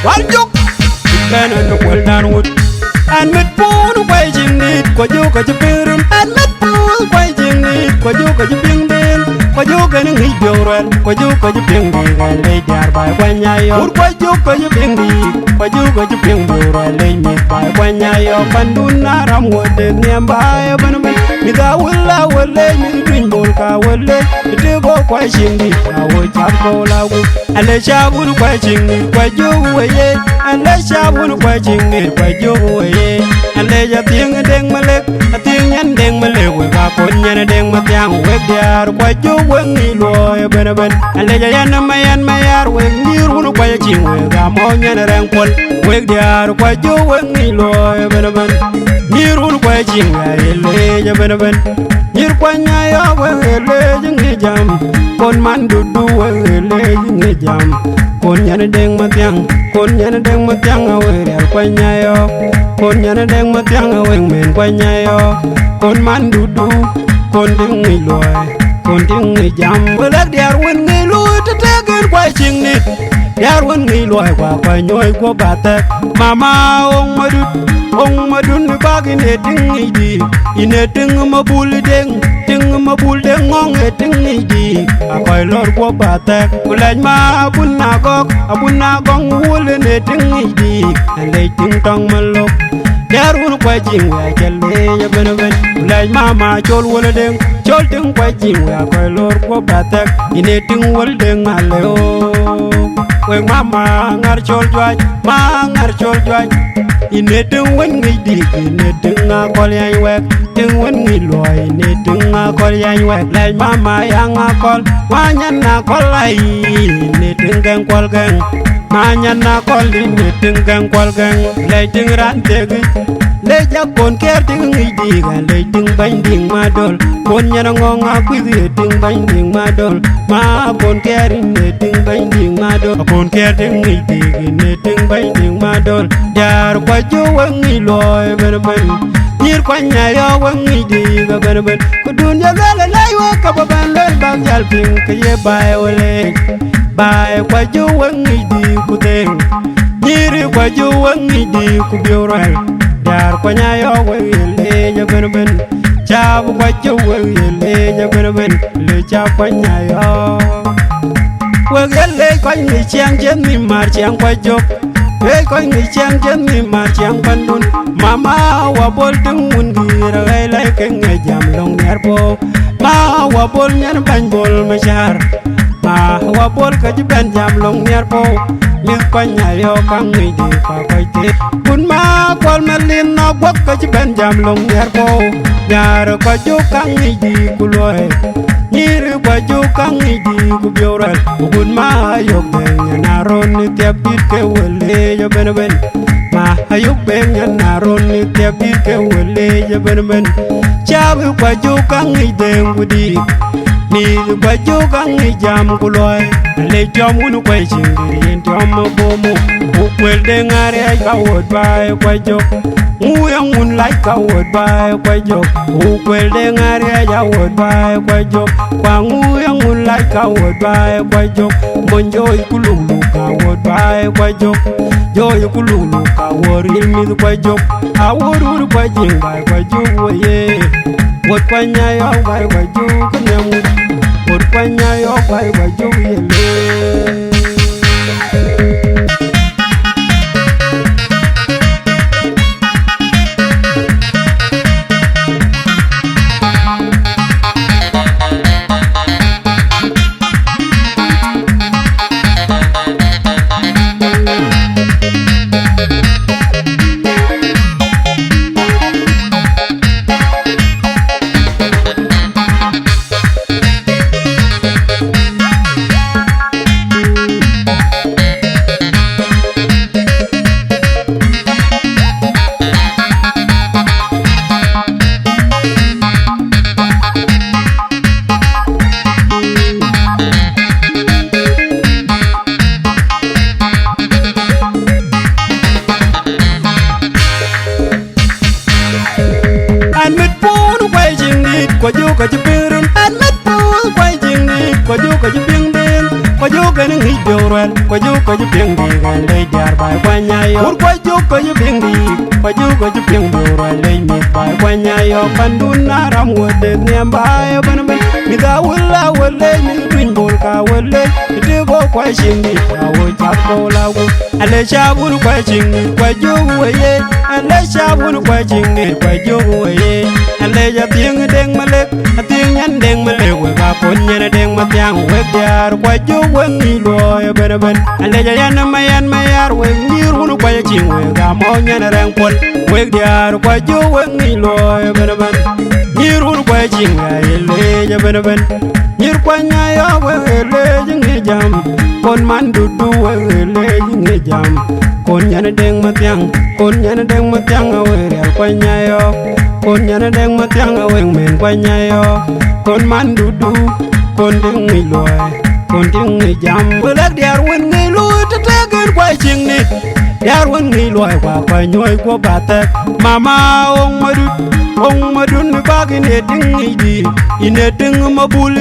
Waljuk Kana no kwel dan wood An mit pun kway jing nit Kwa jo ka jipirun An mit pun kway jing nit Kwa jo ka jiping din Kwa jo ka nang hibyoran Kwa jo ka jiping din Lay jar bay kwa nyayo Ur kwa jo ka jiping din Kwa jo ka jiping byoran Lay mit bay kwa nyayo Pandun naram wade Niyam bay ban ban Mida wala wale Mi twin bol ka wale Ite go kway jing nit Awo chap ko lagu Ale chabun kway jing nit Kwa jo waye Ale chabun kway jing nit Kwa jo waye Ale ja ting deng malek Ting nyan deng malek We ka kon nyan deng matyang We diar Kwa jo wengi loy ben ben Ale ja yan mayar We ngir hunu kwa jing We ka mo nyan reng pol We diar Kwa jo wengi loy ben ben Ngir hunu kwa jing Ele ja ben ben Ngir kwa nyaya We ele jingi jam Kon man dudu We ele jingi jam Kon nyan deng matyang Kon nyan deng matyang We diar kwa nyayo Kon nyan deng matyang We men kwa nyayo Kon man dudu Kon dingi loy Kon dingi jam Welak diar wen ngi loy Tetegen kwa ching nit Diar wen ngi loy Kwa nyoy kwa batek Mama ong madun ni bagi ne tingi di Ine ting mabul deng Ting mabul deng ngong e tingi di Akoy lor kwa batek Kulaj ma abun nagong Wule ne tingi di Alay ting tong malok Diar wen kwa jing We jale ya ben ben Kulaj mama chol wule deng Chol ting kwa jing We akoy lor kwa batek Ine ting wul deng aleo We mama ngar chol jwaj Ma ngar chol jwaj Ine ting wen ngi dik Ine ting akol yang wek Ting wen ngi loy Ine ting akol yang wek Lej mama yang akol Wanyan akol lai Ine ting geng kwal geng Manyan akol Ine ting geng kwal geng Lej ting ran tegi Lej akon ker ting ngi dik Lej ting bany ding madol Kon nyan ngong akwizi ting bany ding madol Ma akon ker ine ting bany ding madol Akon ker ting ngi dik Ine ting bany ding madol Diar kwa jo wengi loy ben ben Nyir kwa nyayo wengi diga ben ben Kudun ya lele laywa kababan lel bang jal ping Kye bae wale Bae kwa jo wengi di kuteng Nyiri kwa jo wengi di kubioral Diar kwa nyayo wengi leja ben ben Chabu kwa jo wengi leja ben ben Le cha kwa nyayo Wegele kwa nyi chiang jen ni mar chiang kwa jo Hey koi ngi chiang jen ni ma chiang pandun Mama wa bol tung mundir Gai lai ke ngai jam long nyar po Ma wa bol nyar bany bol masyar Ma wa bol ka jiban jam long nyar po Mis kwa nyayo kang ngi di pa koi te Bun ma kwal melin na wak ka jiban jam long nyar po Nyar kwa jo kang ngi di kuloy Nyiri kwa jo kang ngi di kubioral Bun ma yok deng naron ni tiap bit ke wale ya ben ben Ma ayuk ben naron ni tiap bit ke wale ya ben ben Chabu kwa jo kang ngi deng budi Ni kwa jo kang ngi jam kuloy Le jom unu kwa chingiri yen jom bomo Ukwel deng are ay kawot bay kwa jo Nguyang un like kawot bay kwa jo Ukwel deng are ay kawot bay kwa jo Kwa nguyang un like kawot bay kwa jo Monjoy kululu kawot bay kwa jo Joy kululu kawot ilmi kwa jo Awurur kwa jing bay kwa jo woye Wot kwa nyayo bay kwa jo kanyamu Wot kwa nyayo bay kwa jo yele Kwajuga ni hidorwel, kwajuga juping di gan lay diar bay kwanyayo. Ur kwajuga juping di, kwajuga juping dorwel lay mit bay kwanyayo. Panduna ram wode nyambayo banban, mida wula wale mi twin bolka wale. Itigo kwa shingi, awo chapko lagu. Ale shabun kwa shingi, kwajuga waye. Ale shabun kwa shingi, kwajuga waye. Ale jatiang deng malek, atiang yan deng malek. Wega konya deng matiang wegyar kwajuga wengi loy ben ale jayan mayar wengi runu kwaya ching wega monya na rang pol weg diar kwaju wengi loy ben nyir runu kwaya ching ele ja ben nyir kwanya yo wele jingi jam kon man dudu wele jingi jam kon nyana deng matiang awere kwanya yo kon nyana deng matiang aweng men kwanya yo kon man dudu kon deng loy kon ting ngi jam bulak diar wen ngi lu te tegen kwa ching ni diar wen ngi loy kwa nyoy ko batak mama ong madun ni bagi ne ting ngi di ine ting mabul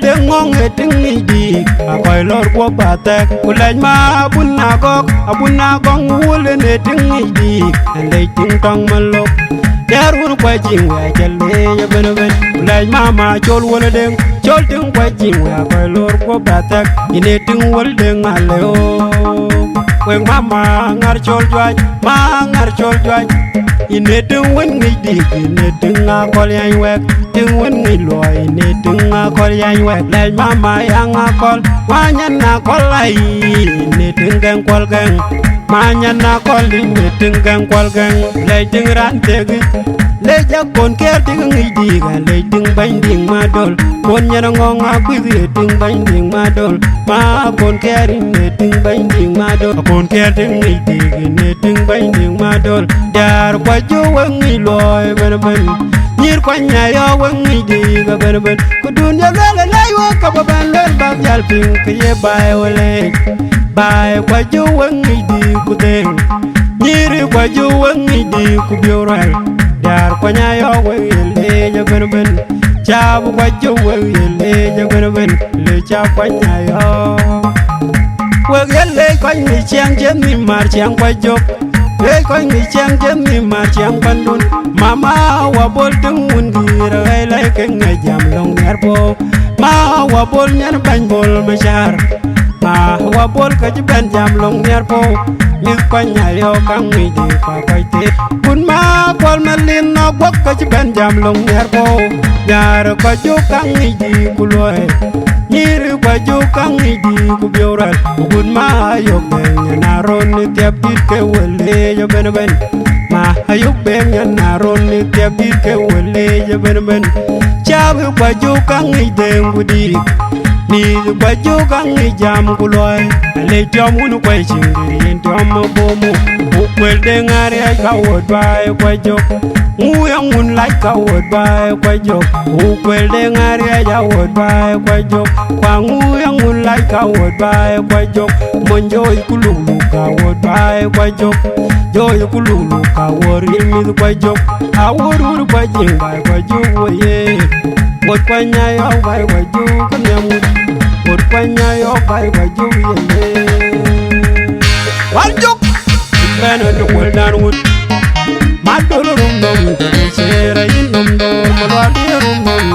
deng ngong e ting ngi di akoy lor ko batak kulaj ma abunna gong wul ne ting ngi di le ting tong malok diar wen kwa ching wa challe ya ben kulaj mama chol wala deng chol ting kwa ching wa koy lor ko batak ine ting wol deng aleo weng mama ngar chol jwaj ine ting wen ngi di ine ting akol yan wek ting wen ngi loy ine ting akol yan wek laj mama yang akol wanyan akol ai ine ting gang kol gang manyan akol ine ting gang kol gang laj ting ran tegi leja kon ker ting ngi di ga le ting binding madol kon nyana ngong akwi ting binding madol ma kon ker ne ting binding madol kon ker ting ngi di ne ting binding madol dar kwaju wengi loy ben nyir kwanya yo wengi di ga ben ku dunya la lay wo ka ban len bag yal ping ke ye bay wale bay kwaju wengi di ku deng nyir kwaju wengi di ku bioral dar kwanya yo wele ja ben chabu kwaju wele ja ben le cha kwanya yo wele kwanya chiang jem ni mar chiang kwaju le kwanya chiang jem ni mar chiang pandun mama wa bol tung undir ai lai ken jam long nerbo ma wa bol nyer ban bol mashar ma wa bol ka ban jam long nerbo mi kwanya yo kang mi di pa kai te kun ma kol malin na gwak ka ban jam long nerbo yar ka ju kang mi di kuloy nyir ka ju kang mi di ku bioral kun ma yo ben na ron ni tep dit ke wele yo ben ma ayuk ben na ron ni tep dit ke wele yo ben chabu ka ju kang mi den gudi ni ka ju kang mi jam kuloy ale jam unu kwai chingiri tom bomu ukwel de ngare ay ka wod bay kwa jok nguyang un like ka wod bay kwa jok ukwel de ngare ay ja wod bay kwa jok kwa nguyang un like ka wod bay kwa jok monjo ikululu ka wod bay kwa jok joy ikululu ka woril mi kwa jok awuru kwa jing bay kwa jok woye wod kwa nyayo bay kwa jok nyamu wod kwa nyayo bay kwa jok ye Waljuk Bena to well down wood Madolo rum dum Share in dum dum Malwali rum dum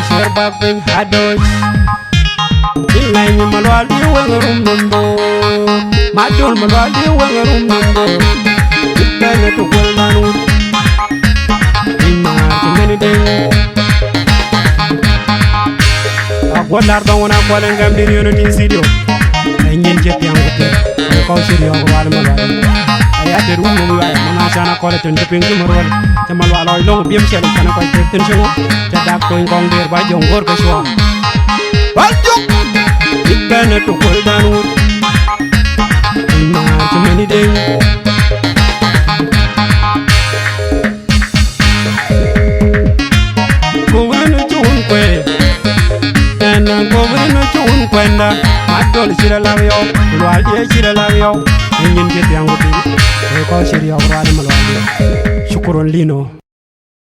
Share back in hadosh Ilay ni malwali wang rum dum Madol malwali wang rum dum Bena to well down wood Imar kumeni ding Agwalar dong wana kwa lengam diri yono ni sidio Engin jet yang kutir kau siri aku wala malwala ayat de rum mu wala mana sana ko le ten de ping mu rol te malwala lo biem sel kana ko te ten sho te dak ko ngong der ba jong gor ko sho waljuk ibana to kol danu ma te meni de ko wena chun kwe ana ko wena chun kwenda Adol sira lavyo, lualdi sira lavyo, ingin jeti yang uti, ko siri aku ada malu. Syukuron lino.